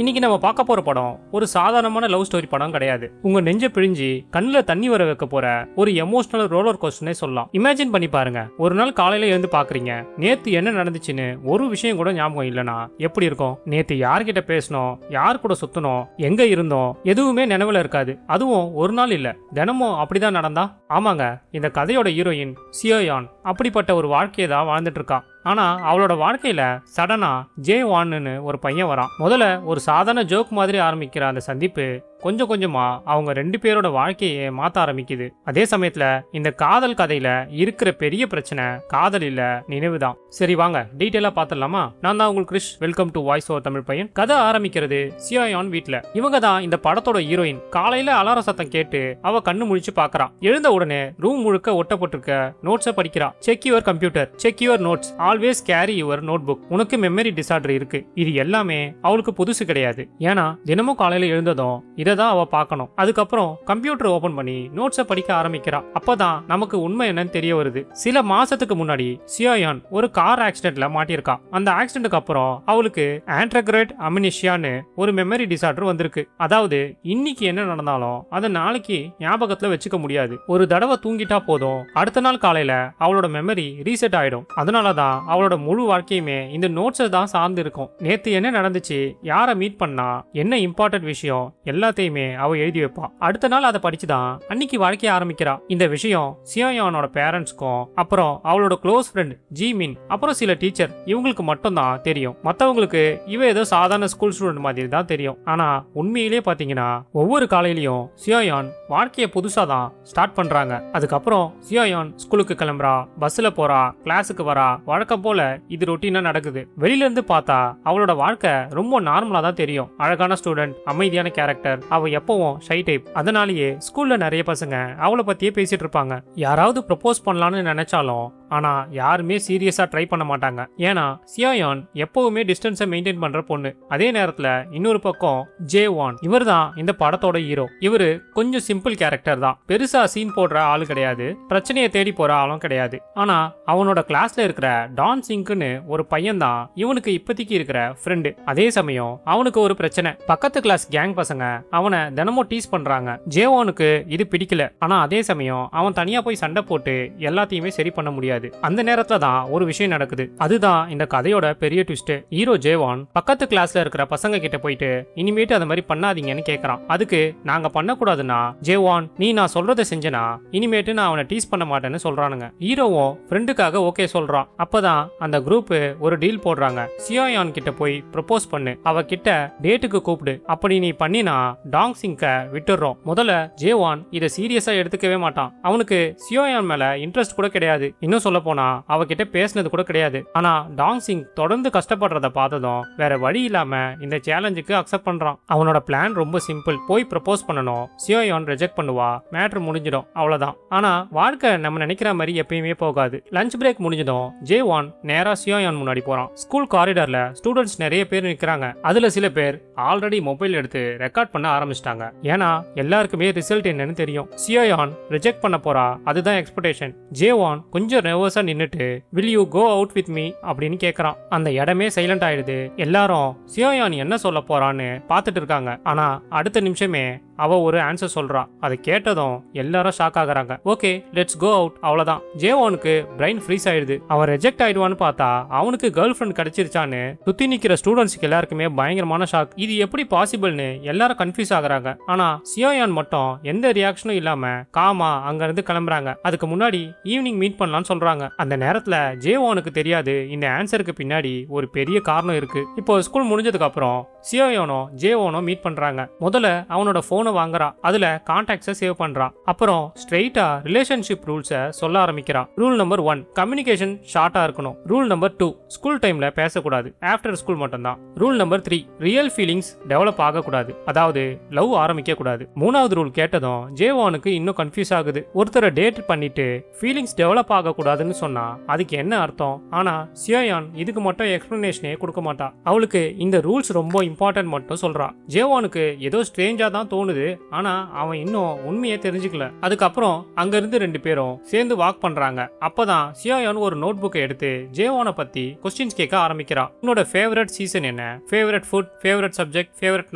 இன்னைக்கு நம்ம பார்க்க போற படம் ஒரு சாதாரணமான லவ் ஸ்டோரி படம் கிடையாது. உங்க நெஞ்ச பிழிஞ்சு கண்ணுல தண்ணி வர வைக்க போற ஒரு எமோஷனல் ரோலர் கோஸ்டர்னே சொல்லலாம். இமேஜின் பண்ணி பாருங்க, ஒரு நாள் காலையில எழுந்து பாக்குறீங்க, நேத்து என்ன நடந்துச்சுன்னு ஒரு விஷயம் கூட ஞாபகம் இல்லனா எப்படி இருக்கும்? நேத்து யார்கிட்ட பேசணும், யார் கூட சுத்தணும், எங்க இருந்தோம், எதுவுமே நினைவுல இருக்காது. அதுவும் ஒரு நாள் இல்ல, தினமும் அப்படிதான் நடந்தா? ஆமாங்க, இந்த கதையோட ஹீரோயின் சியோயான் அப்படிப்பட்ட ஒரு வாழ்க்கையை தான் வாழ்ந்துட்டு இருக்கா. ஆனா அவளோட வாழ்க்கையில சடனா ஜே வான்னு ஒரு பையன் வரான். முதல்ல ஒரு சாதாரண ஜோக் மாதிரி ஆரம்பிக்கிற அந்த சந்திப்பு கொஞ்சம் கொஞ்சமா அவங்க ரெண்டு பேரோட வாழ்க்கையை மாத்த ஆரம்பிக்குது. அதே சமயத்துல இந்த காதல் கதையில இருக்கிற பெரிய பிரச்சனை காதல் இல்ல, நினைவுதான். சரி வாங்க டீட்டெயிலா பாத்துடலாமா? நான் தான் உங்களுக்கு Krish. Welcome to voice over Tamil பையன். கதை ஆரம்பிக்கிறது சியோயான் வீட்ல. இவங்க தான் இந்த படத்தோட ஹீரோயின். காலையில அலார சத்தம் கேட்டு அவ கண்ணு முழிச்சு பாக்குறான். எழுந்த உடனே ரூம் முழுக்க ஒட்டப்பட்டிருக்க நோட்ஸை படிக்கிறா. Check your computer, check your notes, always carry your note book. உனக்கு மெமரி டிசார்டர் இருக்கு. இது எல்லாமே அவளுக்கு புதுசு கிடையாது. ஏன்னா தினமும் காலையில எழுந்ததும் இததான் அவ பார்க்கணும். அதுக்கப்புறம் கம்ப்யூட்டர் ஓபன் பண்ணி நோட்ஸை படிக்க ஆரம்பிக்கிறா. அப்பதான் நமக்கு உண்மை என்னன்னு தெரிய வருது. சில மாசத்துக்கு முன்னாடி சியோயான் ஒரு கார் ஆக்சிடென்ட்ல மாட்டியிருக்கா. அந்த ஆக்சிடென்ட்க்கு அப்புறம் அவளுக்கு ஆண்ட்ரக்ரேட் அமினிஷியான்னு ஒரு மெமரி டிசார்டர் வந்திருக்கு. அதாவது இன்னைக்கு என்ன நடந்தாலும் அதை நாளைக்கு ஞாபகத்துல வச்சுக்க முடியாது. ஒரு தடவை தூங்கிட்டா போதும், அடுத்த நாள் காலையில அவளோட மெமரி ரீசெட் ஆயிடும். அதனாலதான் அவளோட முழு வாழ்க்கையுமே இந்த நோட்ஸை தான் சார்ந்து இருக்கும். நேத்து என்ன நடந்துச்சு, யாரை மீட் பண்ணா, என்ன இம்பார்ட்டன்ட் விஷயம் எல்லாத்தையுமே அவ எழுதி வைப்பா. அடுத்த நாள் அதை படிச்சுதான் அன்னைக்கு வாழ்க்கைய ஆரம்பிக்கிறா. இந்த விஷயம் சியோயானோட பேரண்ட்ஸ்க்கும் அப்புறம் அவளோட க்ளோஸ் ஃப்ரெண்ட் ஜிமின் அப்புறம் சில டீச்சர் இவங்களுக்கு மட்டும் தான் தெரியும். மத்தவங்களுக்கு இவ ஏதோ சாதாரண ஸ்கூல் ஸ்டூடெண்ட் மாதிரி தான் தெரியும். ஆனா உண்மையிலேயே பாத்தீங்கன்னா ஒவ்வொரு காலையிலயும் சியோயான் வாழ்க்கைய புதுசா தான் ஸ்டார்ட் பண்றாங்க. அதுக்கப்புறம் சியோயான் ஸ்கூலுக்கு கிளம்புறா, பஸ்ல போறா, கிளாஸுக்கு வரா. வழக்கம் போல இது ரொட்டீனா நடக்குது. வெளியில இருந்து பார்த்தா அவளோட வாழ்க்கை ரொம்ப நார்மலா தான் தெரியும். அழகான ஸ்டூடெண்ட், அமைதியான கேரக்டர், அவ எப்பவும் ஷை டைப். அதனாலேயே ஸ்கூல்ல நிறைய பசங்க அவளை பத்தியே பேசிட்டு இருப்பாங்க. யாராவது ப்ரப்போஸ் பண்ணலாம்னு நினைச்சாலும் ஆனா யாருமே சீரியஸா ட்ரை பண்ண மாட்டாங்க. ஏன்னா சியோயான் எப்பவுமே டிஸ்டன்ஸை மெயின்டைன் பண்ற பொண்ணு. அதே நேரத்துல இன்னொரு பக்கம் ஜே வான், இவர் தான் இந்த படத்தோட ஹீரோ. இவரு கொஞ்சம் சிம்பிள் கேரக்டர் தான். பெருசா சீன் போடுற ஆளு கிடையாது, பிரச்சனையை தேடி போற ஆளும் கிடையாது. ஆனா அவனோட கிளாஸ்ல இருக்கிற டான் சிங்க்னு ஒரு பையன் தான் இவனுக்கு இப்போதைக்கு இருக்கிற ஃப்ரெண்டு. அதே சமயம் அவனுக்கு ஒரு பிரச்சனை. பக்கத்து கிளாஸ் கேங் பசங்க அவனை தினமும் டீஸ் பண்றாங்க. ஜேவானுக்கு இது பிடிக்கல. ஆனா அதே சமயம் அவன் தனியா போய் சண்டை போட்டு எல்லாத்தையுமே சரி பண்ண முடியாது. அந்த நேரத்துல தான் ஒரு விஷயம் நடக்குது. அதுதான் இந்த கதையோட பெரிய ட்விஸ்ட். ஹீரோ ஜேவான் பக்கத்து கிளாஸ்ல இருக்கிற பசங்க கிட்ட போயிட்டு இனிமேட்டு அந்த மாதிரி பண்ணாதீங்கன்னு கேக்குறான். அதுக்கு நாங்க பண்ணக்கூடாதுன்னா ஜேவான், நீ நான் சொல்றதை செஞ்சனா இனிமேட்டு நான் அவனை டீஸ் பண்ண மாட்டேன்னு சொல்றானுங்க. ஹீரோவும் ஃப்ரெண்டுக்காக ஓகே சொல்றான். அப்பதான் அந்த குரூப் ஒரு டீல் போடுறாங்க. சியோயான் கிட்ட போய் ப்ரப்போஸ் பண்ணு, அவ கிட்ட டேட்டுக்கு கூப்பிடு. அப்படி நீ பண்ணினா டாங் சிங்க விட்டுறோம். முதல்ல ஜேவான் இதை சீரியஸா எடுத்துக்கவே மாட்டான். அவனுக்கு சியோயான் மேல இன்ட்ரெஸ்ட் கூட கிடையாது. இன்னும் சொல்ல போனா அவகிட்ட பேசினது கூட கிடையாது. ஆனா டாங் சிங் தொடர்ந்து கஷ்டப்படுறத பார்த்ததும் வேற வழி இல்லாம இந்த சேலஞ்சுக்கு அக்செப்ட் பண்றான். அவனோட பிளான் ரொம்ப சிம்பிள். போய் ப்ரப்போஸ் பண்ணணும், சியோயான் ரிஜெக்ட் பண்ணுவா, மேட்ரு முடிஞ்சிடும், அவ்வளவுதான். ஆனா வாழ்க்கை நம்ம நினைக்கிற மாதிரி எப்பயுமே போகாது. லஞ்ச் பிரேக் முடிஞ்சதும் ஜேவான் நேரா சியோயான் முன்னாடி போறான். ஸ்கூல் காரிடார்ல ஸ்டூடெண்ட்ஸ் நிறைய பேர் நிக்கிறாங்க. அதுல சில பேர் ஆல்ரெடி மொபைல் எடுத்து ரெக்கார்ட் பண்ண ஆரம்பிச்சிட்டாங்க. ஏன்னா எல்லாருக்குமே ரிசல்ட் என்னன்னு தெரியும். சியோயான் ரிஜெக்ட் பண்ண போறா, அதுதான் எக்ஸ்பெக்டேஷன். ஜேவான் கொஞ்சம் நர்வஸா நின்னுட்டு will you go out with me அப்படின்னு கேக்குறான். அந்த இடமே சைலண்ட் ஆயிடுது. எல்லாரும் சியோயான் என்ன சொல்ல போறான்னு பாத்துட்டு இருக்காங்க. ஆனா அடுத்த நிமிஷமே அவ ஒரு ஆன்சர் சொல்றா. அதை கேட்டதும் எல்லாரும் ஷாக் ஆகுறாங்க. ஓகே லெட்ஸ் கோ அவுட், அவ்வளவுதான். ஜேவானுக்கு பிரைன் ஃப்ரீஸ் ஆயிடுது. அவன் ரிஜெக்ட் ஆயிடுவான்னு பார்த்தா அவனுக்கு கேர்ள் ஃப்ரெண்ட் கிடைச்சிருச்சான்னு சுத்தி நிக்கிற ஸ்டூடெண்ட்ஸ்க்கு எல்லாருக்குமே பயங்கரமான ஷாக். இது எப்படி பாசிபிள்னு எல்லாரும் கன்ஃபியூஸ் ஆகுறாங்க. ஆனா சியோயான் மட்டும் எந்த ரியாக்ஷனும் இல்லாம காமா அங்க இருந்து கிளம்புறாங்க. அதுக்கு முன்னாடி ஈவினிங் மீட் பண்ணலாம்னு சொல்றாங்க. அந்த நேரத்துல ஜேவானுக்கு தெரியாது இந்த ஆன்சருக்கு பின்னாடி ஒரு பெரிய காரணம் இருக்கு. இப்போ ஸ்கூல் முடிஞ்சதுக்கு அப்புறம் சியோயானோ ஜேவானோ மீட் பண்றாங்க. முதல்ல அவனோட போனை வாங்குறா, அதுல கான்டாக்ட்ஸை சேவ் பண்றா. அப்புறம் ஸ்ட்ரெயிட்டா ரிலேஷன்ஷிப் ரூல்ஸை சொல்ல ஆரம்பிக்கிறா. ரூல் நம்பர் 1, கம்யூனிகேஷன் ஷார்ட்டா இருக்கணும். ரூல் நம்பர் 2, ஸ்கூல் டைம்ல பேசக்கூடாது, ஆஃப்டர் ஸ்கூல் மட்டும் தான். Rule number 3, real feelings develop ஆகக்கூடாது, அதாவது லவ் ஆரம்பிக்க கூடாது. மூணாவது ரூல் கேட்டதும் ஜேவானுக்கு இன்னும் கன்ஃபியூஸ் ஆகுது. ஒருத்தரை டேட் பண்ணிட்டு ஃபீலிங்ஸ் டெவலப் ஆகக்கூடாதுன்னு சொன்னா அதுக்கு என்ன அர்த்தம்? ஆனா சியோயான் இதுக்கு மட்டும் எக்ஸ்பிளனேஷனே கொடுக்க மாட்டா. அவளுக்கு இந்த ரூல்ஸ் ரொம்ப இம்பார்ட்டன்ட் மட்டும் சொல்றா. ஜேவானுக்கு ஏதோ ஸ்ட்ரேஞ்சா தான் தோணுது. தோணுது. ஆனா அவன் இன்னும் உண்மையை தெரிஞ்சுக்கல. அதுக்கப்புறம் அங்க இருந்து 2 பேரும் சேர்ந்து வாக் பண்றாங்க. அப்பதான் சியோயான் ஒரு நோட் புக்கை எடுத்து ஜேவானை பத்தி கொஸ்டின்ஸ் கேட்க ஆரம்பிக்கிறான். உன்னோட ஃபேவரட் சீசன் என்ன, favourite food, favourite subject, favourite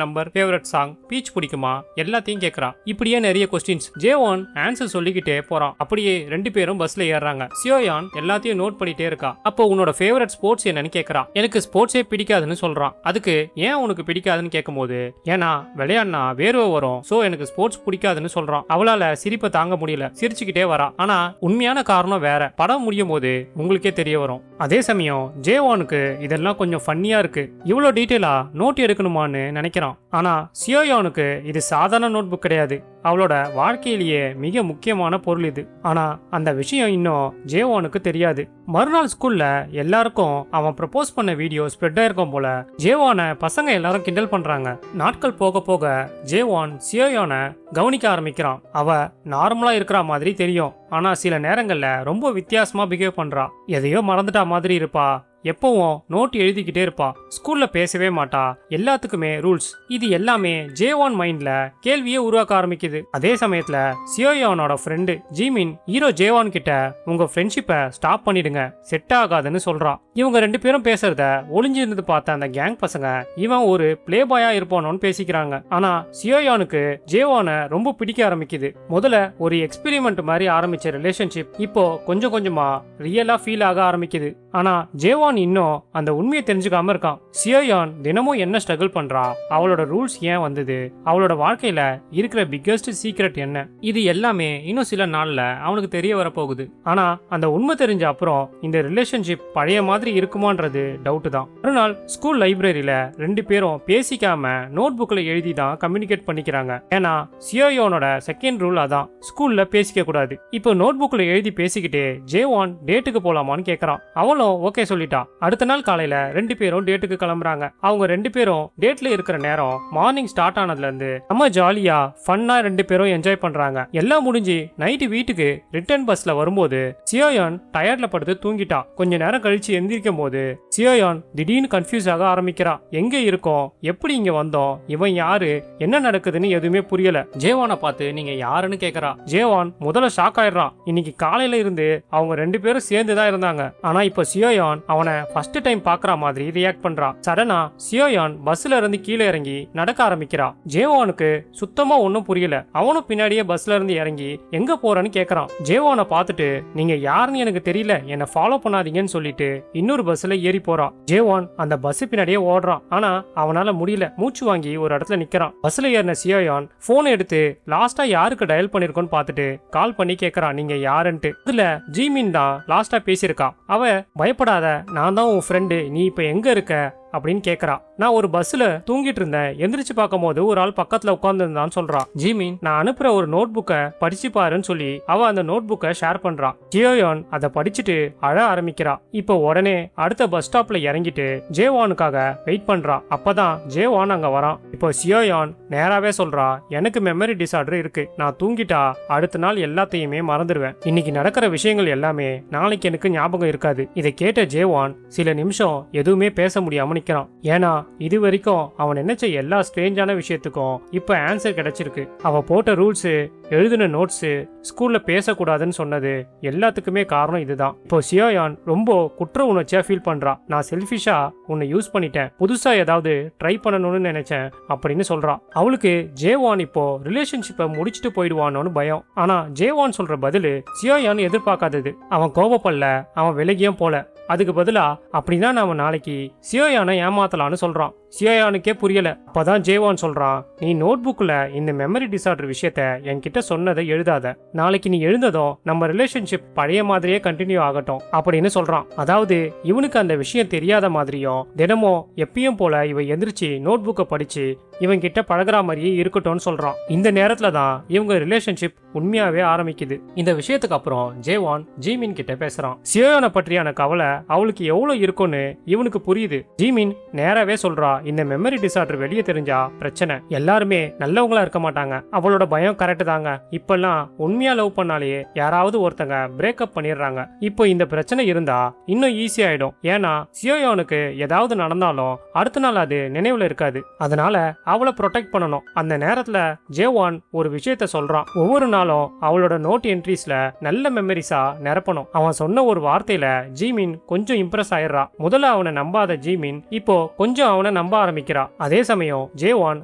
number, favourite song, beach பிடிக்குமா, எல்லாத்தையும் கேட்கறான். இப்படியே நிறைய கொஸ்டின்ஸ். ஜேவான் ஆன்சர் சொல்லிக்கிட்டே போறான். அப்படியே 2 பேரும் பஸ்ல ஏறாங்க. சியோயான் எல்லாத்தையும் நோட் பண்ணிட்டே இருக்கா. அப்போ உன்னோட ஃபேவரட் ஸ்போர்ட்ஸ் என்னன்னு கேட்கறான். எனக்கு ஸ்போர்ட்ஸே பிடிக்காதுன்னு சொல்றான். அதுக்கு ஏன் உனக்கு பிடிக்காதுன்னு கேட்கும்போது, ஏன்னா விளையாடினா வேர்வை வரும், சோ எனக்கு ஸ்போர்ட்ஸ் பிடிக்காதுன்னு சொல்றான். அவளால சிரிப்பை தாங்க முடியல, சிரிச்சுக்கிட்டே வரா. ஆனா உண்மையான காரணம் வேற. படம் முடியும் போது உங்களுக்கே தெரிய வரும். அதே சமயம் ஜேவானுக்கு இதெல்லாம் கொஞ்சம் ஃபன்னியா இருக்கு. இவ்வளவு டீட்டெயிலா நோட் எடுக்கணுமான்னு நினைக்கிறான். ஆனா சியோயானுக்கு இது சாதாரண நோட் புக் கிடையாது. அவளோட வாழ்க்கையிலேயே மிக முக்கியமான பொருள் இது. ஆனா அந்த விஷயம் இன்னும் ஜேவானுக்கு தெரியாது. மறுநாள் ஸ்கூல்ல எல்லாருக்கும் அவன் ப்ரப்போஸ் பண்ண வீடியோ ஸ்ப்ரெட் ஆயிருக்கும் போல ஜேவானை பசங்க எல்லாரும் கிண்டல் பண்றாங்க. நாட்கள் போக போக ஜேவான் சியோயானை கவனிக்க ஆரம்பிக்கிறான். அவ நார்மலா இருக்கிற மாதிரி தெரியும். ஆனா சில நேரங்கள்ல ரொம்ப வித்தியாசமா பிஹேவ் பண்றா. எதையோ மறந்துட்டா மாதிரி இருப்பா. எப்பவும் நோட் எழுதிக்கிட்டே இருப்பா. ஸ்கூல்ல பேசவே மாட்டா. எல்லாத்துக்குமே ரூல்ஸ். இது எல்லாமே ஜேவான் மைண்ட்ல கேள்வியே உருவாக்க ஆரம்பிக்குது. அதே சமயத்துல சியோயானோட ஃப்ரெண்டு ஜிமின் ஹீரோ ஜேவான் கிட்ட உங்க ஃப்ரெண்ட்ஷிப்பை ஸ்டாப் பண்ணிடுங்க, செட் ஆகாதுன்னு சொல்றான். இவங்க 2 பேரும் பேசுறத ஒளிஞ்சிருந்து பார்த்த அந்த கேங் பசங்க இவன் ஒரு பிளே பாயா இருப்பானோன்னு பேசிக்கிறாங்க. ஆனா சியோயானுக்கு ஜேவானை ரொம்ப பிடிக்க ஆரம்பிக்குது. முதல்ல ஒரு எக்ஸ்பெரிமெண்ட் மாதிரி ஆரம்பிச்ச ரிலேஷன்ஷிப் இப்போ கொஞ்சம் கொஞ்சமா ரியலா ஃபீல் ஆக ஆரம்பிக்குது. ஆனா ஜேவான் இன்னும் அந்த உண்மையை தெரிஞ்சுக்காம இருக்கான். சியோயான் தினமும் என்ன ஸ்ட்ரகிள் பண்றா, அவளோட ரூல்ஸ் ஏன் வந்தது, அவளோட வாழ்க்கையில இருக்கிற பிக்கஸ்ட் சீக்ரெட் என்ன, இது எல்லாமே இன்னும் சில நாள்ல அவனுக்கு தெரிய வரப்போகுது. ஆனா அந்த உண்மை தெரிஞ்ச அப்புறம் இந்த ரிலேஷன்ஷிப் பழைய மாதிரி இருக்குமான்றது டவுட் தான். ஒரு நாள் ஸ்கூல் லைப்ரரியில 2 பேரும் பேசிக்காம நோட் புக்ல எழுதி தான் கம்யூனிகேட் பண்ணிக்கிறாங்க. ஏன்னா சியோயானோட செகண்ட் ரூல் அதான், ஸ்கூல்ல பேசிக்க கூடாது. இப்போ நோட் புக்ல எழுதி பேசிக்கிட்டே ஜேவான் டேட்டுக்கு போலாமான்னு கேக்குறான். அவளும் ஓகே சொல்லிட்டா. அடுத்த நாள் காலையில 2 பேரும் டேட்டுக்கு கிளம்புறாங்க. அவங்க 2 பேரும் டேட்ல இருக்கிற நேரம் மார்னிங் ஸ்டார்ட் ஆனதுல இருந்து நம்ம ஜாலியா ஃபன்னா 2 பேரும் என்ஜாய் பண்றாங்க. எல்லாம் முடிஞ்சு நைட்டு வீட்டுக்கு ரிட்டர்ன் பஸ்ல வரும்போது சியோயான் டயர்ட்ல படுத்து தூங்கிட்டா. கொஞ்ச நேரம் கழிச்சு எந்திரிக்கும் போது சியோயான் திடீர்னு கன்ஃபியூஸ் ஆக ஆரம்பிக்கிறா. எங்க இருக்கோம், எப்படி இங்க வந்தோம், இவன் யாரு, என்ன நடக்குதுன்னு எதுவுமே புரியல. ஜேவானை பார்த்து நீங்க யாருன்னு கேக்குறா. ஜேவான் முதல்ல ஷாக் ஆயிடுறான். இன்னைக்கு காலையில இருந்து அவங்க 2 பேரும் சேர்ந்து தான் இருந்தாங்க. ஆனா இப்ப சியோயான் அவனை ஃபர்ஸ்ட் டைம் பாக்குற மாதிரி ரியாக்ட் பண்றான். சடனா சியோயான் பஸ்ல இருந்து கீழே இறங்கி நடக்க ஆரம்பிக்கிறா. ஜேவானுக்கு சுத்தமா ஒன்னும் புரியல. அவனும் பின்னாடியே பஸ்ல இருந்து இறங்கி எங்க போறன்னு கேக்குறான். ஜேவானை பார்த்துட்டு நீங்க யாருன்னு எனக்கு தெரியல, என்ன ஃபாலோ பண்ணாதீங்கன்னு சொல்லிட்டு இன்னொரு பஸ்ல ஏறி போறான். ஜேவான் அந்த பஸ் பின்னாடியே ஓடுறான். ஆனா அவனால முடியல. மூச்சு வாங்கி ஒரு இடத்துல நிக்கிறான். பஸ்ல ஏறின சியோயான் போன் எடுத்து லாஸ்டா யாருக்கு டயல் பண்ணிருக்கோன்னு பார்த்துட்டு கால் பண்ணி கேக்குறான் நீங்க யாருன்ட்டு. இதுல ஜிமின் தான் லாஸ்டா பேசியிருக்கா. அவ பயப்படாத, நான் தான் உன் ஃப்ரெண்டு, நீ இப்ப எங்க இருக்க அப்படின்னு கேக்குறா. நான் ஒரு பஸ்ல தூங்கிட்டு இருந்தேன், எந்திரிச்சு பார்க்கும் போது ஒரு ஆள் பக்கத்துல உட்கார்ந்து இருந்தான்னு சொல்றான். ஜிமின் நான் அனுப்புற ஒரு நோட் புக்கை படிச்சு பாருன்னு சொல்லி அவ அந்த நோட் புக்கை ஷேர் பண்றான். சியோயான் அதை படிச்சுட்டு அழ ஆரம்பிக்கிறா. இப்போ உடனே அடுத்த பஸ் ஸ்டாப்ல இறங்கிட்டு ஜேவானுக்காக வெயிட் பண்றா. அப்பதான் ஜேவான் அங்க வரான். இப்போ சியோயான் நேராவே சொல்றா, எனக்கு மெமரி டிசார்டர் இருக்கு, நான் தூங்கிட்டா அடுத்த நாள் எல்லாத்தையுமே மறந்துடுவேன், இன்னைக்கு நடக்கிற விஷயங்கள் எல்லாமே நாளைக்கு எனக்கு ஞாபகம் இருக்காது. இதை கேட்ட ஜேவான் சில நிமிஷம் எதுவுமே பேச முடியாம நிக்கிறான். ஏன்னா இது வரைக்கும் அவன் நினைச்ச எல்லா ஸ்ட்ரேஞ்சான விஷயத்துக்கும் இப்ப ஆன்சர் கிடைச்சிருக்கு. அவ போட்ட ரூல்ஸ், எழுதின நோட்ஸ், ஸ்கூல்ல பேசக்கூடாதுன்னு சொன்னது எல்லாத்துக்குமே காரணம் இதுதான். இப்போ சியோயான் ரொம்ப குற்ற உணர்ச்சியா ஃபீல் பண்றா. நான் செல்ஃபிஷா உன்னை யூஸ் பண்ணிட்டேன், புதுசா ஏதாவது ட்ரை பண்ணணும்னு நினைச்சேன் அப்படின்னு சொல்றான். அவளுக்கு ஜேவான் இப்போ ரிலேஷன்ஷிப்பை முடிச்சுட்டு போயிடுவானோன்னு பயம். ஆனா ஜேவான் சொல்ற பதிலு சியோயான் எதிர்பார்க்காதது. அவன் கோபப்படல, அவன் விலகியும் போல. அதுக்கு பதிலா அப்படின்னா நாம நாளைக்கு சியோயானை ஏமாத்தலான்னு சொல்றான். சியோயானுக்கே புரியல. அப்பதான் ஜேவான் சொல்றான், நீ நோட் புக்ல இந்த மெமரி டிசார்டர் விஷயத்த என்கிட்ட சொன்னதை எழுதாத, நாளைக்கு நீ எழுந்ததும் நம்ம ரிலேஷன்ஷிப் பழைய மாதிரியே கண்டினியூ ஆகட்டும் அப்படின்னு சொல்றான். அதாவது இவனுக்கு அந்த விஷயம் தெரியாத மாதிரியும் தினமும் எப்பயும் போல இவ எந்திரிச்சு நோட் புக்கை படிச்சு இவன் கிட்ட பழகுற மாதிரியே இருக்கட்டும்னு சொல்றான். இந்த நேரத்துல தான் இவங்க ரிலேஷன்ஷிப் உண்மையாவே ஆரம்பிக்குது. இந்த விஷயத்துக்கு அப்புறம் ஜேவான் ஜிமின் கிட்ட பேசுறான். சியோயானை பற்றியான கவலை அவளுக்கு எவ்வளவு இருக்கும்னு இவனுக்கு புரியுது. ஜிமின் நேராவே சொல்றா, இந்த மெமரி டிசார்டர் வெளியே தெரிஞ்சா பிரச்சனை, எல்லாருமே நல்லவங்களா இருக்க மாட்டாங்க. அவளோட பயம் கரெக்ட் தாங்க. இப்பெல்லாம் உண்மையா லவ் பண்ணாலே யாராவது ஒருத்தங்க பிரேக்கப் பண்ணிடுறாங்க. இப்போ இந்த பிரச்சனை இருந்தா இன்னும் ஈஸி ஆயிடும். ஏன்னா சியோயானுக்கு ஏதாவது நடந்தாலும் அடுத்த நாள் அது நினைவுல இருக்காது. அதனால அவளை ப்ரொடெக்ட் பண்ணணும். அந்த நேரத்துல ஜேவான் ஒரு விஷயத்த சொல்றான். ஒவ்வொரு நாளும் அவளோட நோட் என்ட்ரிஸ்ல நல்ல மெமரிஸா நிரப்பணும். அவன் சொன்ன ஒரு வார்த்தையில ஜிமின் கொஞ்சம் இம்ப்ரெஸ் ஆயிடுறா. முதல்ல அவனை நம்பாத ஜிமின் இப்போ கொஞ்சம் அவனை நம்ப ஆரம்பிக்கிறா. அதே சமயம் ஜேவான்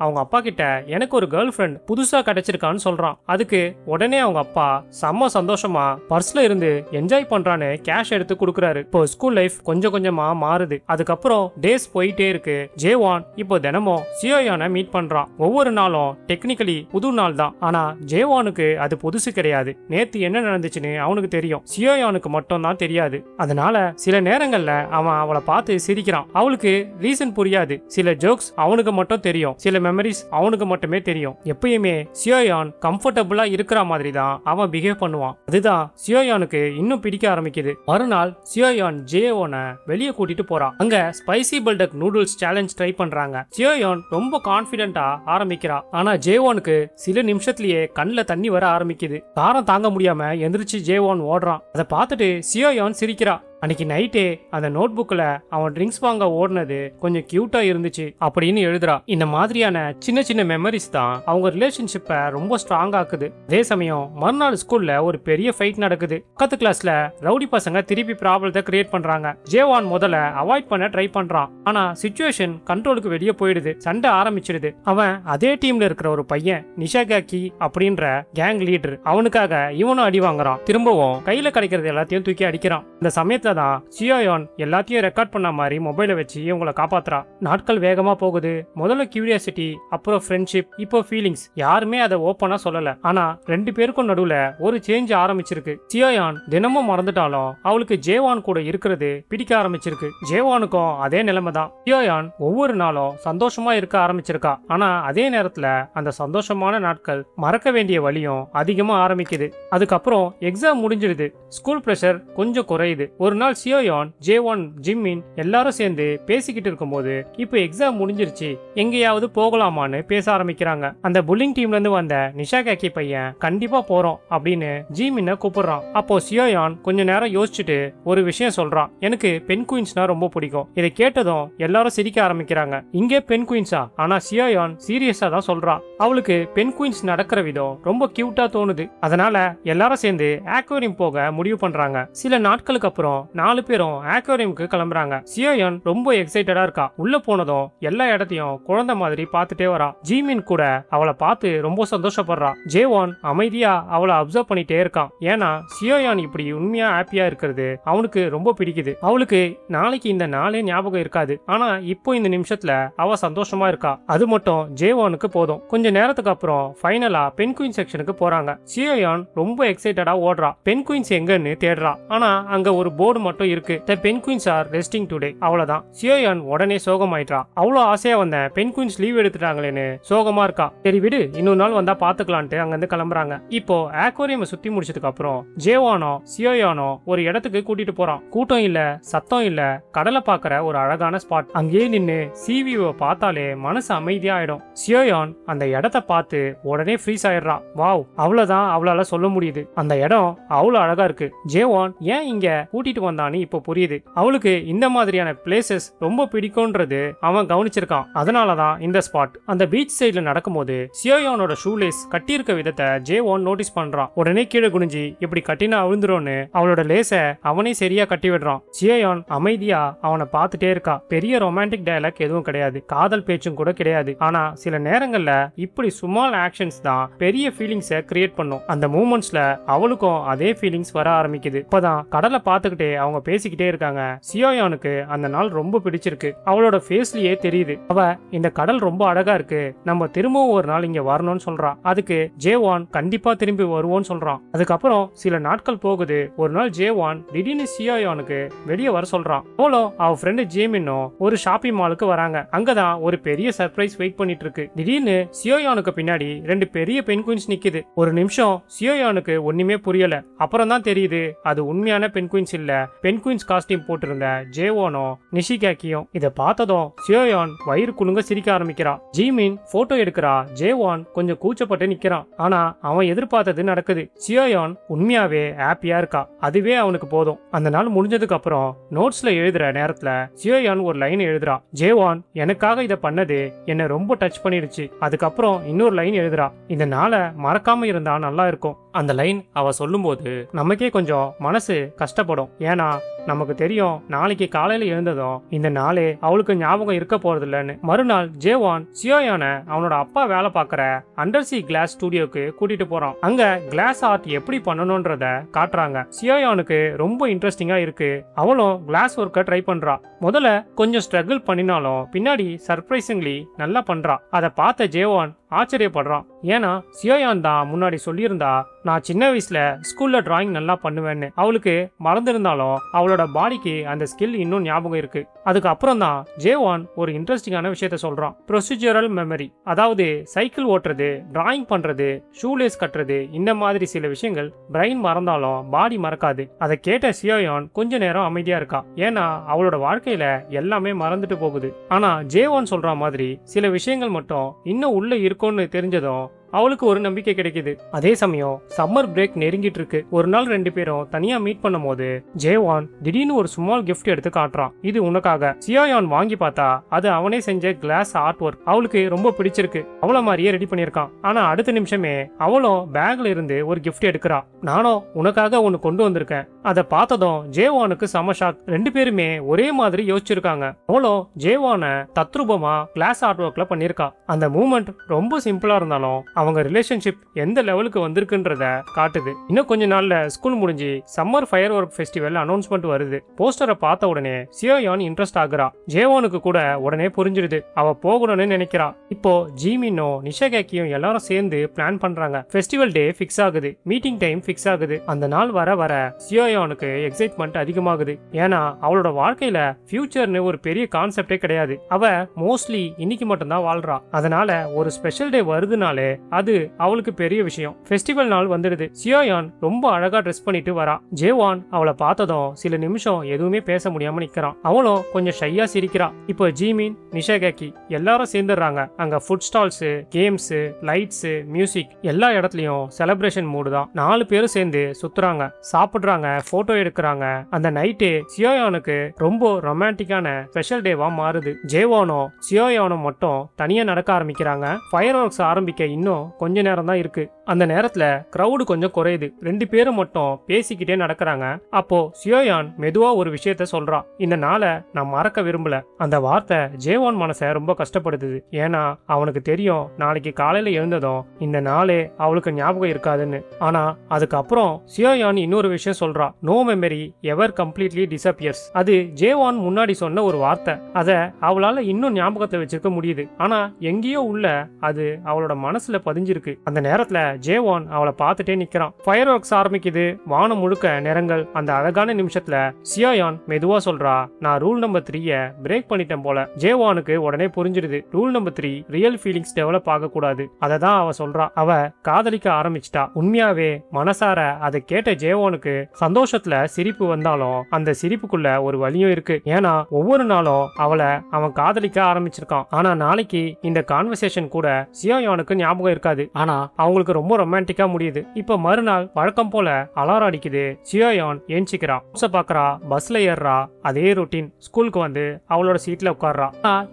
அவங்க அப்பா கிட்ட எனக்கு ஒரு கேர்ள் ஃப்ரெண்ட் புதுசா கிடைச்சிருக்கான்னு சொல்றான். அதுக்கு உடனே அவங்க அப்பா செம்ம சந்தோஷமா பர்ஸ்ல இருந்து என்ஜாய் பண்றான்னு கேஷ் எடுத்து கொடுக்கறாரு. இப்போ ஸ்கூல் லைஃப் கொஞ்சம் கொஞ்சமா மாறுது. அதுக்கப்புறம் டேஸ் போயிட்டே இருக்கு. ஜேவான் இப்போ தினமும் சியோயானை மீட் பண்றான். ஒவ்வொரு நாளும் டெக்னிக்கலி புது நாள் தான். ஆனா ஜேவானுக்கு அது புதுசு கிடையாது. நேத்து என்ன நடந்துச்சுன்னு அவனுக்கு தெரியும், சியோயானுக்கு மட்டும் தான் தெரியாது. அதனால சில நேரங்கள்ல அவன் அவளை பார்த்து சிரிக்கிறான். அவளுக்கு ரீசன் புரியாது. சில ஜோக்ஸ் அவனுக்கு மட்டும் தெரியும், சில மெமரிஸ் அவனுக்கு மட்டுமே தெரியும். எப்பயுமே சியோயான் கம்ஃபர்டபுளா இருக்கிற மாதிரி தான் அவன் பிஹேவ் பண்ணுவான். அதுதான் சியோயானுக்கு இன்னும் பிடிக்க ஆரம்பிக்குது. மறுநாள் சியோயான் ஜேவோனை வெளியே கூட்டிட்டு போறான். அங்க ஸ்பைசி பல்டக் நூடுல்ஸ் சேலஞ்ச் ட்ரை பண்றாங்க. சியோயான் ரொம்ப கான்பிடென்ட்டா ஆரம்பிக்கிறா. ஆனா ஜேவோனுக்கு சில நிமிஷத்திலேயே கண்ணுல தண்ணி வர ஆரம்பிக்குது. காரம் தாங்க முடியாம எந்திரிச்சு ஜேவான் ஓடுறான். அதை பார்த்துட்டு சியோயான் சிரிக்கிறா. அன்னைக்கு நைட்டே அந்த நோட் புக்ல அவன் ட்ரிங்க்ஸ் வாங்க ஓடுனது கொஞ்சம் கியூட்டா இருந்துச்சு அப்படின்னு எழுதுறா. இந்த மாதிரியான சின்ன சின்ன மெமரிஸ் தான் அவங்க ரிலேஷன்ஷிப்பை ரொம்ப ஸ்ட்ராங் ஆக்குது. அதே சமயம் மறுநாள் ஸ்கூல்ல ஒரு பெரிய ஃபைட் நடக்குது. பக்கத்து கிளாஸ்ல ரவுடி பசங்க திருப்பி ப்ராப்ளத்தை கிரியேட் பண்றாங்க. ஜேவான் முதல்ல அவாய்ட் பண்ண ட்ரை பண்றான். ஆனா சிச்சுவேஷன் கண்ட்ரோலுக்கு வெளியே போயிடுது. சண்டை ஆரம்பிச்சிடுது. அவன் அதே டீம்ல இருக்கிற ஒரு பையன் நிஷாகாக்கி அப்படின்ற கேங் லீடர், அவனுக்காக இவனும் அடி வாங்குறான். திரும்பவும் கையில கிடைக்கிறது எல்லாத்தையும் தூக்கி அடிக்கிறான். இந்த சமயத்துல தான் சியோயான் எல்லாத்தையும் ரெக்கார்ட் பண்ண மாதிரி மொபைலை வச்சு இவங்களை காப்பாத்துறா. நாட்கள் வேகமா போகுது. முதல்ல கியூரியாசிட்டி, அப்புறம் ஃப்ரெண்ட்ஷிப், இப்போ ஃபீலிங்ஸ். யாருமே அதை ஓப்பனா சொல்லல. ஆனா ரெண்டு பேருக்கும் நடுவுல ஒரு சேஞ்ச் ஆரம்பிச்சிருக்கு. சியோயான் தினமும் மறந்துட்டாலும் அவளுக்கு ஜேவான் கூட இருக்கிறது பிடிக்க ஆரம்பிச்சிருக்கு. ஜேவானுக்கும் அதே நிலைமை தான். சியோயான் ஒவ்வொரு நாளும் சந்தோஷமா இருக்க ஆரம்பிச்சிருக்கா. ஆனா அதே நேரத்துல அந்த சந்தோஷமான நாட்கள் மறக்க வேண்டிய வழியும் அதிகமா ஆரம்பிக்குது. அதுக்கப்புறம் எக்ஸாம் முடிஞ்சிடுது. ஸ்கூல் பிரஷர் கொஞ்சம் குறையுது. ஒரு நாள் சியோயான், ஜேவான், ஜிம்மின் எல்லாரும் சேர்ந்து பேசிக்கிட்டு இருக்கும்போது இப்போ எக்ஸாம் முடிஞ்சிருச்சு, எங்கேயாவது போகலாமான்னு பேச ஆரம்பிக்கிறாங்க. அந்த புல்லிங் டீம்ல இருந்து வந்த நிஷாகாக்கி பையன் கண்டிப்பா போறோம் அப்படின்னு ஜிமினை கூப்பிடுறான். அப்போ சியோயான் கொஞ்ச நேரம் யோசிச்சுட்டு ஒரு விஷயம் சொல்றான். எனக்கு பென் குயின்ஸ்னா ரொம்ப பிடிக்கும். இதை கேட்டதும் எல்லாரும் சிரிக்க ஆரம்பிக்கிறாங்க. இங்கே பென் குயின்ஸா? ஆனா சியோயான் சீரியஸா தான் சொல்றா. அவளுக்கு பென் குயின்ஸ் நடக்கிற விதம் ரொம்ப கியூட்டா தோணுது. அதனால எல்லாரும் சேர்ந்து ஆக்வேரியம் போக முடிவு பண்றாங்க. சில நாட்களுக்கு அப்புறம் 4 பேரும் ஆக்வேரியமுக்கு கிளம்புறாங்க. சியோயான் ரொம்ப எக்ஸைட்டடா இருக்கா. உள்ள போனதும் எல்லா இடத்தையும் குழந்தை மாதிரி பார்த்துட்டே வரா. ஜிமின் கூட அவளை பார்த்து ரொம்ப சந்தோஷப்படுறா. ஜேவான் அமைதியா அவளை அப்சர்வ் பண்ணிட்டே இருக்கான். ஏன்னா சியோயான் இப்படி உண்மையா ஹாப்பியா இருக்கிறது அவனுக்கு ரொம்ப பிடிக்குது. அவளுக்கு நாளைக்கு இந்த நாளே ஞாபகம் இருக்காது. ஆனா இப்போ இந்த நிமிஷத்துல அவ சந்தோஷமா இருக்கா. அது மட்டும் ஜேவானுக்கு போதும். கொஞ்ச நேரத்துக்கு அப்புறம் ஃபைனலா பென் குயின் செக்ஷனுக்கு போறாங்க. சியோயான் ரொம்ப எக்ஸைட்டடா ஓடுறா. பென் குயின்ஸ் எங்கன்னு தேடுறா. ஆனா அங்க ஒரு போர்டு மட்டும் இருக்கு. The penguins are resting today. அவ்வளவுதான். சியோயான் உடனே சோகமாயிட்டா. அவ்வளவு ஆசையா வந்த பென் குயின்ஸ் லீவ் எடுத்துட்டாங்களேன்னு சோகமா இருக்கா. சரி விடு, இன்னொரு நாள் வந்தா பாத்துக்கலான்ட்டு அங்க இருந்து கிளம்புறாங்க. இப்போ ஆக்வேரியம் சுத்தி முடிச்சதுக்கு அப்புறம் ஜேவானோ சியோயானோ ஒரு இடத்துக்கு கூட்டிட்டு போறான். கூட்டம் இல்ல, சத்தம் இல்ல, கடலை பாக்குற ஒரு அழகான ஸ்பாட். அங்கேயே நின்னு சீவியை பார்த்தாலே மனசு அமைதியா ஆயிடும். சியோயான் அந்த இடத்தை பார்த்து உடனே ஃப்ரீஸ் ஆயிடுறா. வாவ், அவ்வளவுதான் அவளால சொல்ல முடியுது. அந்த இடம் அவ்வளவு அழகா இருக்கு. ஜேவான் ஏன் இங்க கூட்டிட்டு வந்தான்னு இப்போ புரியுது. அவளுக்கு இந்த மாதிரியான பிளேசஸ் ரொம்ப பிடிக்கும்ன்றது அவன் கவனிச்சிருக்கான். அதனாலதான் இந்த ஸ்பாட். அந்த பீச் சைடுல நடக்கும்போது சியோயானோட ஷூலேஸ் கட்டியிருக்க விதத்தை ஜேவான் நோட்டீஸ் பண்றான். உடனே கீழே குனிஞ்சி இப்படி கட்டினா விழுந்துரும்னு அவளோட லேச அவனே சரியா கட்டி விடுறான். சியோயான் அமைதியா அவனை பார்த்துட்டே இருக்கா. பெரிய ரொமான்டிக் டயலாக் எதுவும் கிடையாது, காதல் பேச்சும் கூட கிடையாது. ஆனா சில நேரங்கள்ல இப்படி ஸ்மால் ஆக்ஷன்ஸ் தான் பெரிய ஃபீலிங்ஸை கிரியேட் பண்ணும். அந்த மூமெண்ட்ஸ்ல அவளுக்கும் அதே ஃபீலிங்ஸ் வர ஆரம்பிக்குது. இப்பதான் கடலை பார்த்துக்கிட்டே அவங்க பேசிக்கிட்டே இருக்காங்க. சியோயானுக்கு அந்த நாள் ரொம்ப பிடிச்சிருக்கு. அவளோட ஃபேஸ்லயே தெரியுது. அவ இந்த கடல் ரொம்ப அழகா இருக்கு, நம்ம திரும்பவும் ஒரு நாள் இங்க வரணும்னு சொல்றா. அதுக்கு ஜேவான் கண்டிப்பா திரும்பி வருவோம்னு சொல்றான். அதுக்கப்புறம் சில நாட்கள் போகுது. ஒரு நாள் ஜேவான் திடீர்னு சியோயானுக்கு வெளியே வர சொல்றான். அவளும் அவ ஃப்ரெண்டு ஜேமினும் ஒரு ஷாப்பிங் மாலுக்கு வராங்க. அங்கதான் ஒரு பெரிய சர்ப்ரைஸ் வெயிட் பண்ணிட்டு இருக்கு. திடீர்னு சியோயானுக்கு பின்னாடி 2 பெரிய பென் குயின்ஸ் நிக்குது. ஒரு நிமிஷம் சியோயானுக்கு ஒண்ணுமே புரியல. அப்புறம் தான் தெரியுது அது உண்மையான பென் குயின்ஸ் இல்ல, பென்குயின்ஸ் காஸ்டியூம் போட்டிருந்த ஜேவானும் நிஷிகாக்கியும் இதை பார்த்ததும் சியோயான் வயிறு குலுங்க சிரிக்க ஆரம்பிக்கிறா. ஜிமின் போட்டோ எடுக்கிறா. ஜேவான் கொஞ்சம் கூச்சப்பட்டு நிக்கிறான். ஆனா அவன் எதிர்பார்த்தது நடக்குது. சியோயான் உண்மையாவே ஹாப்பியா இருக்கா. அதுவே அவனுக்கு போதும். அந்த நாள் முடிஞ்சதுக்கு அப்புறம் நோட்ஸ்ல எழுதுற நேரத்துல சியோயான் ஒரு லைன் எழுதுறா. ஜேவான் எனக்காக இதை பண்ணது என்ன ரொம்ப டச் பண்ணிடுச்சு. அதுக்கப்புறம் இன்னொரு லைன் எழுதுறா. இந்த நாளை மறக்காம இருந்தா நல்லா இருக்கும். அந்த லைன் அவ சொல்லும்போது நமக்கே கொஞ்சம் மனசு கஷ்டப்படும். ஏன்னா நமக்கு தெரியும் நாளைக்கு காலையில எழுந்ததும் இந்த நாளே அவளுக்கு ஞாபகம் இருக்க போறது இல்லைன்னு. மறுநாள் ஜேவான் சியோயான அவனோட அப்பா வேலை பார்க்கற அண்டர்சி கிளாஸ் ஸ்டுடியோக்கு கூட்டிட்டு போறான். அங்க கிளாஸ் ஆர்ட் எப்படி பண்ணணும்ன்றத காட்டுறாங்க. சியோயானுக்கு ரொம்ப இன்ட்ரெஸ்டிங்கா இருக்கு. அவளும் கிளாஸ் ஒர்க்க ட்ரை பண்றா. முதல்ல கொஞ்சம் ஸ்ட்ரகிள் பண்ணினாலும் பின்னாடி சர்ப்ரைசிங்லி நல்லா பண்றா. அதை பார்த்த ஜேவான் ஆச்சரியப்படுறான். ஏன்னா சியோயான் தான் முன்னாடி சொல்லியிருந்தா நான் சின்ன வயசுல ஸ்கூல்ல டிராயிங் நல்லா பண்ணுவேன்னு. அவளுக்கு மறந்திருந்தாலும் அவளோட பாடிக்கு அந்த ஸ்கில் இன்னும் ஞாபகம் இருக்கு. அதுக்கப்புறம் தான் ஜேவான் ஒரு இன்ட்ரெஸ்டிங்கான விஷயத்த சொல்றான். ப்ரொசீஜரல் மெமரி, அதாவது சைக்கிள் ஓட்டுறது, டிராயிங் பண்றது, ஷூலேஸ் கட்டுறது, இந்த மாதிரி சில விஷயங்கள் பிரெயின் மறந்தாலும் பாடி மறக்காது. அதை கேட்ட சியோயான் கொஞ்ச நேரம் அமைதியா இருக்கா. ஏன்னா அவளோட வாழ்க்கையில எல்லாமே மறந்துட்டு போகுது. ஆனா ஜேவான் சொல்ற மாதிரி சில விஷயங்கள் மட்டும் இன்னும் உள்ள இருக்கும்னு தெரிஞ்சதும் அவளுக்கு ஒரு நம்பிக்கை கிடைக்குது. அதே சமயம் சம்மர் பிரேக் நெருங்கிட்டு இருக்கு. ஒரு நாள் ரெண்டு பேரும் தனியா மீட் பண்ணும் போது ஜேவான் திடீர்னு ஒரு ஸ்மால் கிஃப்ட் எடுத்து காட்டுறான். இது உனக்காக. சியோயான் வாங்கி பார்த்தா அது அவனே செஞ்ச கிளாஸ் ஆர்ட் ஒர்க். அவளுக்கு ரொம்ப பிடிச்சிருக்கு. அவள மாதிரியே ரெடி பண்ணிருக்கான். ஆனா அடுத்த நிமிஷமே அவளும் பேக்ல இருந்து ஒரு கிஃப்ட் எடுக்கிறா. நானும் உனக்காக ஒன்னு கொண்டு வந்திருக்கேன். அதை பார்த்ததும் ஜேவானுக்கு செம ஷாக். ரெண்டு பேருமே ஒரே மாதிரி யோசிச்சிருக்காங்க. அவளும் ஜேவான தத்ரூபமா கிளாஸ் ஆர்ட் ஒர்க்ல பண்ணிருக்கா. அந்த மூமெண்ட் ரொம்ப சிம்பிளா இருந்தாலும் அவங்க ரிலேஷன்ஷிப் எந்த லெவலுக்கு வந்திருக்குன்றத காட்டுது. இன்னும் கொஞ்ச நாள்ல ஸ்கூல் முடிஞ்சு summer fire work festival announcement வருது. போஸ்டரை பார்த்த உடனே சியோயான் இன்ட்ரெஸ்ட் ஆகுறா. ஜேவானுக்கு கூட உடனே புரிஞ்சிடுது அவ போகணும்னு நினைக்கிறா. இப்போ ஜிமினும் நிஷகாக்கியும் எல்லாரும் சேர்ந்து பிளான் பண்றாங்க. ஃபெஸ்டிவல் டே ஃபிக்ஸ் ஆகுது. மீட்டிங் டைம் ஃபிக்ஸ் ஆகுது. அந்த நாள் வர வர சியோயானுக்கு எக்ஸைட்மெண்ட் அதிகமாகுது. ஏன்னா அவளோட வாழ்க்கையில ஃபியூச்சர்னு ஒரு பெரிய கான்செப்டே கிடையாது. அவ மோஸ்ட்லி இன்னைக்கு மட்டும்தான் வாழ்றா. அதனால ஒரு ஸ்பெஷல் டே வருதுனாலே அது அவளுக்கு பெரிய விஷயம். ஃபெஸ்டிவல் நாள் வந்துடுது. சியோயான் ரொம்ப அழகா ட்ரெஸ் பண்ணிட்டு வரா. ஜேவான் அவளை பார்த்ததும் சில நிமிஷம் எதுவுமே பேச முடியாம நிக்கிறான். அவளும் கொஞ்சம் ஷையா சிரிக்கிறா. இப்போ ஜிமின் நிஷகாக்கி எல்லாரும் சேர்ந்துடுறாங்க. அங்க food stalls, games, lights, music எல்லா இடத்துலயும் செலிப்ரேஷன் மூடு தான். 4 பேரும் சேர்ந்து சுத்துறாங்க, சாப்பிடுறாங்க, போட்டோ எடுக்கிறாங்க. அந்த நைட்டு சியோயானுக்கு ரொம்ப ரொமான்டிக்கான ஸ்பெஷல் டேவா மாறுது. ஜேவானும் சியோயானும் மட்டும் தனியா நடக்க ஆரம்பிக்கிறாங்க. ஃபயர் ஒர்க்ஸ் ஆரம்பிக்க இன்னும் கொஞ்ச நேரம் தான் இருக்கு. அந்த நேரத்துல கிரவுடு கொஞ்சம் குறையுது. 2 பேரும் மட்டும் பேசிக்கிட்டே நடக்கிறாங்க. அப்போ சியோயான் மெதுவா ஒரு விஷயத்த சொல்றா. இந்த நாளை நான் மறக்க விரும்பல. அந்த வார்த்தை ஜேவான் மனசை ரொம்ப கஷ்டப்படுத்துது. ஏன்னா அவனுக்கு தெரியும் நாளைக்கு காலையில எழுந்ததும் இந்த நாளே அவளுக்கு ஞாபகம் இருக்காதுன்னு. ஆனா அதுக்கப்புறம் சியோயான் இன்னொரு விஷயம் சொல்றா. நோ மெமரி எவர் கம்ப்ளீட்லி டிசப்பியர்ஸ். அது ஜேவான் முன்னாடி சொன்ன ஒரு வார்த்தை. அத அவளால இன்னும் ஞாபகத்தை வச்சிருக்க முடியுது. ஆனா எங்கேயோ உள்ள அது அவளோட மனசுல பதிஞ்சிருக்கு. அந்த நேரத்துல ஜேவான் அவளை பார்த்துட்டே நிக்கிறான். ஃபயர் ஒர்க்ஸ் ஆரம்பிக்குது. வானம் முழுக்க நிறங்கள். அந்த அழகான நிமிஷத்துல சியோயான் மெதுவா சொல்றா, நான் ரூல் நம்பர் 3 பிரேக் பண்ணிட்டேன் போல. ஜேவானுக்கு உடனே புரிஞ்சிடுது. Rule number 3 real feelings develop ஆக கூடாது. அதை தான் அவ சொல்றா. அவ காதலிக்க ஆரம்பிச்சிட்டா. உண்மையாவே மனசார அதை கேட்ட ஜேவானுக்கு சந்தோஷத்துல சிரிப்பு வந்தாலும் அந்த சிரிப்புக்குள்ள ஒரு வலியும் இருக்கு. ஏன்னா ஒவ்வொரு நாளும் அவளை அவன் காதலிக்க ஆரம்பிச்சிருக்கான். ஆனா நாளைக்கு இந்த கான்வர்சேஷன் கூட சியோயானுக்கு ஞாபகம் இருக்காது. ஆனா அவங்களுக்கு ரொம்ப ரொமான்டிக்கா முடியுது. இப்ப மறுநாள் வழக்கம் போல அலாரம் அடிக்குது. சியோயான் ஏஞ்சிக்கிறா. பாக்குறா. பஸ்ல ஏறா. அதே ரொட்டீன். ஸ்கூலுக்கு வந்து அவளோட சீட்ல உட்கார்றா.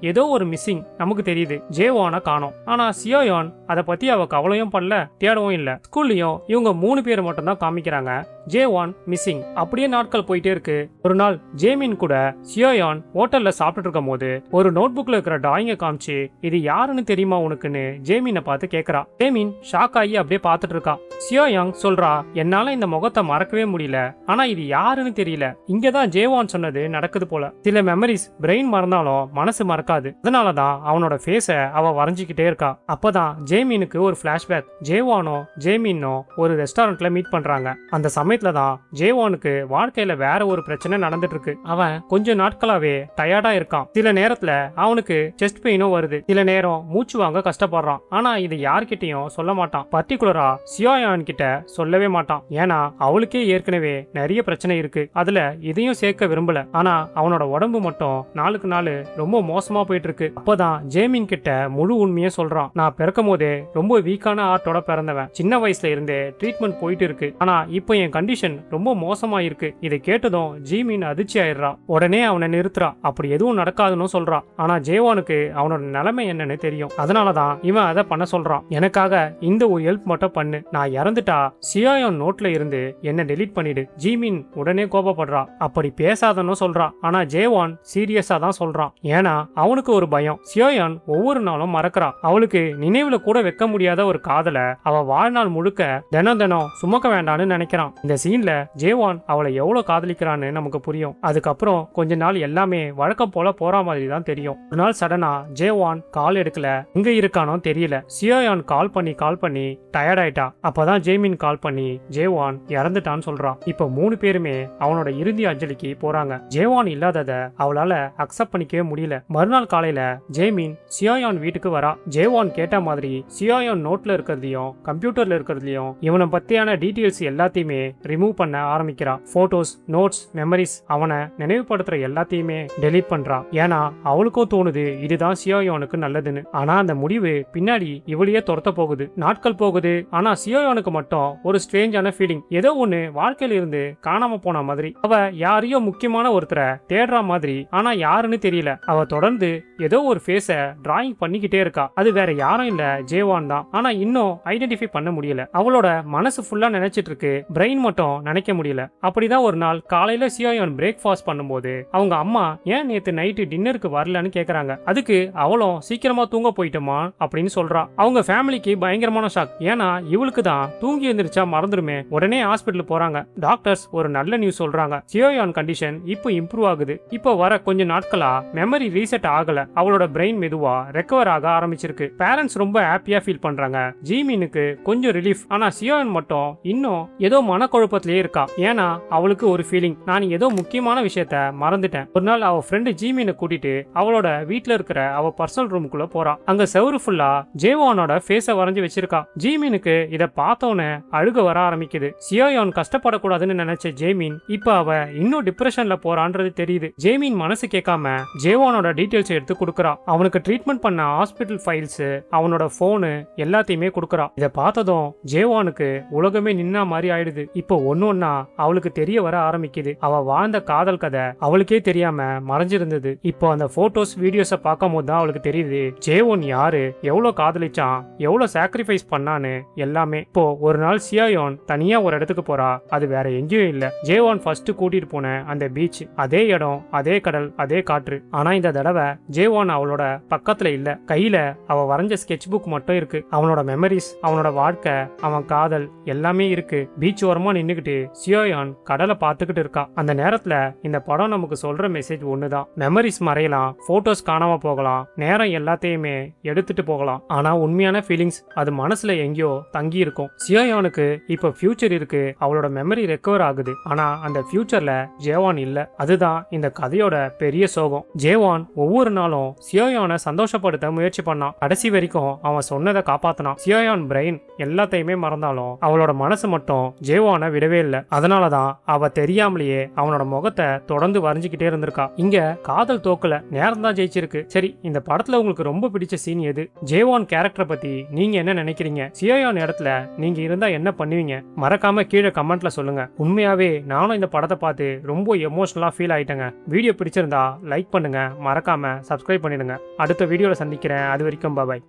ஏதோ ஒரு மிஸ்ஸிங் நமக்கு தெரியுது. ஜேவான காணோம். ஆனா சியோயான் அதை பத்தி அவ கவலையும் பண்ணல, தேடவும் இல்ல. ஸ்கூல்லயும் இவங்க 3 பேர் மட்டும் தான் காமிக்கிறாங்க. ஜேவான் மிஸ்ஸிங். அப்படியே நாட்கள் போயிட்டே இருக்கு. ஒரு நாள் ஜேமின் கூட சியோயான் ஹோட்டல்ல சாப்பிட்டு இருக்கும் போது ஒரு நோட் புக்ல இருக்கிற டிராயிங்க காமிச்சு இது யாருன்னு தெரியுமா உனக்குன்னு ஜேமினை பார்த்து கேக்குறா. ஜேமின் ஷாக் ஆகி அப்படியே பார்த்துட்டு இருக்கா. சியோயாங் சொல்றா, என்னால இந்த முகத்தை மறக்கவே முடியல. ஆனா இது யாருன்னு தெரியல. இங்கதான் ஜேவான் சொன்னது நடக்குது போல. சில மெமரிஸ் பிரெயின் மறந்தாலும் மனசு மறக்காது. அதனாலதான் அவனோட ஃபேஸ அவ வரைஞ்சிக்கிட்டே இருக்கா. அப்பதான் ஜேமினுக்கு ஒரு பிளாஷ்பேக். ஜேவானோ ஜேமினோ ஒரு ரெஸ்டாரண்ட்ல மீட் பண்றாங்க. அந்த சமயம் சமயத்துல தான் ஜேவானுக்கு வாழ்க்கையில வேற ஒரு பிரச்சனை நடந்துட்டு இருக்கு. அவன் கொஞ்ச நாட்களாவே டயர்டா இருக்கான். சில நேரத்துல அவனுக்கு செஸ்ட் பெயினும் வருது. சில நேரம் மூச்சு வாங்க கஷ்டப்படுறான். ஆனா இது யார்கிட்டயும் சொல்ல மாட்டான். பர்டிகுலரா சியோயான் கிட்ட சொல்லவே மாட்டான். ஏன்னா அவளுக்கே ஏற்கனவே நிறைய பிரச்சனை இருக்கு. அதுல இதையும் சேர்க்க விரும்பல. ஆனா அவனோட உடம்பு மட்டும் நாளுக்கு நாள் ரொம்ப மோசமா போயிட்டு இருக்கு. அப்பதான் ஜேமின் கிட்ட முழு உண்மையை சொல்றான். நான் பிறக்கும் போதே ரொம்ப வீக்கான ஆர்ட்டோட பிறந்தவன். சின்ன வயசுல இருந்தே ட்ரீட்மெண்ட் போயிட்டு இருக்கு. ஆனா இப்போ என் கண்டிஷன் ரொம்ப மோசமா இருக்கு. இதை கேட்டதும் ஜீமின் அதிர்ச்சி ஆயிடுறான். உடனே அவனை நிறுத்துறா. அப்படி எதுவும் நடக்காதுன்னு சொல்றான். ஆனா ஜேவானுக்கு அவனோட நிலைமை என்னன்னு தெரியும். அதனாலதான் இவன் அதை பண்ண சொல்றான். எனக்காக இந்த ஒரு ஹெல்ப் மட்டும் பண்ணு. நான் இறந்துட்டா சியோயான் நோட்ல இருந்து என்ன டெலீட் பண்ணிடு. ஜீமின் உடனே கோபப்படுறா. அப்படி பேசாதன்னு சொல்றான். ஆனா ஜேவான் சீரியஸா தான் சொல்றான். ஏன்னா அவனுக்கு ஒரு பயம். சியோயான் ஒவ்வொரு நாளும் மறக்கிறா. அவளுக்கு நினைவுல கூட வைக்க முடியாத ஒரு காதல அவ வாழ்நாள் முழுக்க தினம் தினம் சுமக்க வேண்டாம்னு நினைக்கிறான். இந்த சீன்ல ஜேவான் அவளை எவ்வளவு காதலிக்கிறான்னு நமக்கு புரியும். அதுக்கப்புறம் கொஞ்ச நாள் எல்லாமே வழக்கம் போல போற மாதிரி தான் தெரியும். ஒரு நாள் சடனா ஜேவான் கால் எடுக்கல. எங்க இருக்கானோ தெரியல. சியோயான் கால் பண்ணி டயர்ட் ஆயிட்டா. அப்பதான் ஜேமின் கால் பண்ணி ஜேவான் இறந்துட்டான்னு சொல்றான். இப்ப 3 பேருமே அவனோட இறுதி அஞ்சலிக்கு போறாங்க. ஜேவான் இல்லாதத அவளால அக்செப்ட் பண்ணிக்கவே முடியல. மறுநாள் காலையில ஜேமின் சியோயான் வீட்டுக்கு வரா. ஜேவான் கேட்ட மாதிரி சியோயான் நோட்ல இருக்கிறதையும் கம்ப்யூட்டர்ல இருக்கிறதையும் இவனை பத்தியான டீடைல்ஸ் எல்லாத்தையுமே ரிமூவ் பண்ண ஆரம்பிக்கிறா. போட்டோஸ், நோட்ஸ், மெமரிஸ், அவனை நினைவுபடுத்துற எல்லாத்தையுமே டெலீட் பண்றா. ஏன்னா அவளுக்கும் தோணுது இதுதான் சியோயானுக்கு நல்லதுன்னு. ஆனா அந்த முடிவு பின்னாடி இவளையே துரத்த போகுது. நாட்கள் போகுது. ஆனா சியோயானுக்கு மட்டும் ஒரு ஸ்ட்ரேஞ்சான ஃபீலிங். ஏதோ ஒண்ணு வாழ்க்கையில இருந்து காணாம போன மாதிரி. அவ யாரையோ முக்கியமான ஒருத்தரை தேடுற மாதிரி. ஆனா யாருன்னு தெரியல. அவ தொடர்ந்து ஏதோ ஒரு ஃபேஸ டிராயிங் பண்ணிக்கிட்டே இருக்கா. அது வேற யாரும் இல்ல, ஜேவான் தான். ஆனா இன்னும் ஐடென்டிஃபை பண்ண முடியல. அவளோட மனசு ஃபுல்லா நினைச்சிட்டு இருக்கு. பிரெயின் மட்டும் நினைக்க முடியல. அப்படிதான் ஒரு நாள் காலையில சியோயான் பிரேக்ஃபாஸ்ட் பண்ணும்போது அவங்க அம்மா ஏன் நேத்து நைட்டு டின்னருக்கு வரலன்னு கேக்குறாங்க. அதுக்கு அவளும் சீக்கிரமா தூங்க போயிட்டோமா அப்படின்னு சொல்றா. அவங்க ஃபேமிலிக்கு பயங்கரமான ஷாக். ஏன்னா இவளுக்கு தான் தூங்கி எழுந்திருச்சா மறந்துருமே. உடனே ஹாஸ்பிட்டல் போறாங்க. டாக்டர்ஸ் ஒரு நல்ல நியூஸ் சொல்றாங்க. சியோயான் கண்டிஷன் இப்போ இம்ப்ரூவ் ஆகுது. இப்போ வர கொஞ்ச நாட்களா மெமரி ரீசெட் ஆகல. அவளோட பிரெயின் மெதுவா ரெக்கவர் ஆக ஆரம்பிச்சிருக்கு. பேரண்ட்ஸ் ரொம்ப ஹாப்பியா ஃபீல் பண்றாங்க. ஜீமினுக்கு கொஞ்சம் ரிலீஃப். ஆனா சியோயான் மட்டும் இன்னும் ஏதோ மனக்குழப்பத்திலே இருக்கா. ஏன்னா அவளுக்கு ஒரு ஃபீலிங், நான் ஏதோ முக்கியமான விஷயத்த மறந்துட்டேன். ஒரு நாள் அவ ஃப்ரெண்டு ஜீமினை கூட்டிட்டு அவளோட வீட்ல இருக்கிற அவ பர்சனல் ரூமுக்குள்ள போறா. அங்க செவரு ஃபுல்லா ஜேவானோட ஃபேஸ வரைஞ்சு வச்சிருக்கா. ஜீமினுக்கு இத பார்த்தோன்னே அழுக வர ஆரம்பிக்குது. சியோயான் கஷ்டப்படக்கூடாதுன்னு நினைச்ச ஜேமின் இப்ப அவ இன்னும் டிப்ரெஷன்ல போறான்றது தெரியுது. ஜேமின் மனசு கேட்காம ஜேவானோட டீடைல்ஸ் எடுத்து கொடுக்கறா. அவனுக்கு ட்ரீட்மெண்ட் பண்ண ஹாஸ்பிட்டல் ஃபைல்ஸ், அவனோட போனு எல்லாத்தையுமே கொடுக்கறா. இத பார்த்ததும் ஜேவானுக்கு உலகமே நின்னா மாதிரி ஆயிடுது. இப்போ ஒன்னொன்னா அவளுக்கு தெரிய வர ஆரம்பிக்குது. அவ வாழ்ந்த காதல் கதை அவளுக்கே தெரியாம மறைஞ்சிருந்தது. இப்போ அந்த போட்டோஸ், வீடியோஸ பார்க்கும் போது தான் அவளுக்கு தெரியுது ஜேவான் யாரு, எவ்வளவு காதலிச்சான், எவ்வளவு சாக்ரிஃபைஸ் பண்ணான்னு எல்லாமே. இப்போ ஒரு நாள் சியோயான் தனியா ஒரு இடத்துக்கு போறா. அது வேற எங்கேயும் இல்ல, ஜேவான் ஃபர்ஸ்ட் கூட்டிட்டு போன அந்த பீச். அதே இடம், அதே கடல், அதே காற்று. ஆனா இந்த தடவை ஜேவான் அவளோட பக்கத்துல இல்ல. கையில அவ வரைஞ்ச ஸ்கெட்ச் புக் மட்டும் இருக்கு. அவனோட மெமரிஸ், அவனோட வாழ்க்கை, அவன் காதல் எல்லாமே இருக்கு. பீச் ஓரமா நின்னுகிட்டு சியோயான் கடலை பார்த்துக்கிட்டு இருக்கா. அந்த நேரத்துல இந்த படம் நமக்கு சொல்ற மெசேஜ் ஒண்ணுதான். மெமரிஸ் மறையலாம், போட்டோஸ் காணாம போகலாம், நேரம் எல்லாத்தையுமே எடுத்துட்டு போகலாம். ஆனா உண்மையான ஃபீலிங்ஸ் அது மனசுல எங்கேயோ தங்கி இருக்கும். சியோயானுக்கு இப்ப ஃபியூச்சர் இருக்கு. அவளோட மெமரி ரெக்கவர் ஆகுது. ஆனா அந்த ஃபியூச்சர்ல ஜேவான் இல்ல. அதுதான் இந்த கதையோட பெரிய சோகம். ஜேவான் ஒவ்வொரு நாளும் சியோயானை சந்தோஷப்படுத்த முயற்சி பண்ணான். கடைசி வரைக்கும் அவன் சொன்னதை காப்பாத்தினான். சியோயான் பிரெயின் எல்லாத்தையுமே மறந்தாலும் அவளோட மனசு மட்டும் ஜேவானை விடவே இல்லை. அதனாலதான் அவ தெரியாமலேயே அவனோட முகத்தை தொடர்ந்து வரைஞ்சுக்கிட்டே இருந்திருக்கா. இங்க காதல் தோக்கல, நேரம் தான் ஜெயிச்சிருக்கு. சரி, இந்த படத்துல உங்களுக்கு ரொம்ப பிடிச்ச சீன் எது? ஜேவான் கேரக்டரை பத்தி நீங்க என்ன நினைக்கிறீங்க? சியோயான் இடத்துல நீங்க இருந்தா என்ன பண்ணுவீங்க? மறக்காம கீழே கமெண்ட்ல சொல்லுங்க. உண்மையாவே நானும் இந்த படத்தை பார்த்து ரொம்ப எமோஷனலா ஃபீல் ஆயிட்டேங்க. வீடியோ பிடிச்சிருந்தா லைக் பண்ணுங்க, மறக்காம சப்ஸ்கிரைப் பண்ணிடுங்க. அடுத்த வீடியோல சந்திக்கிறேன். அது வரைக்கும் பாய்.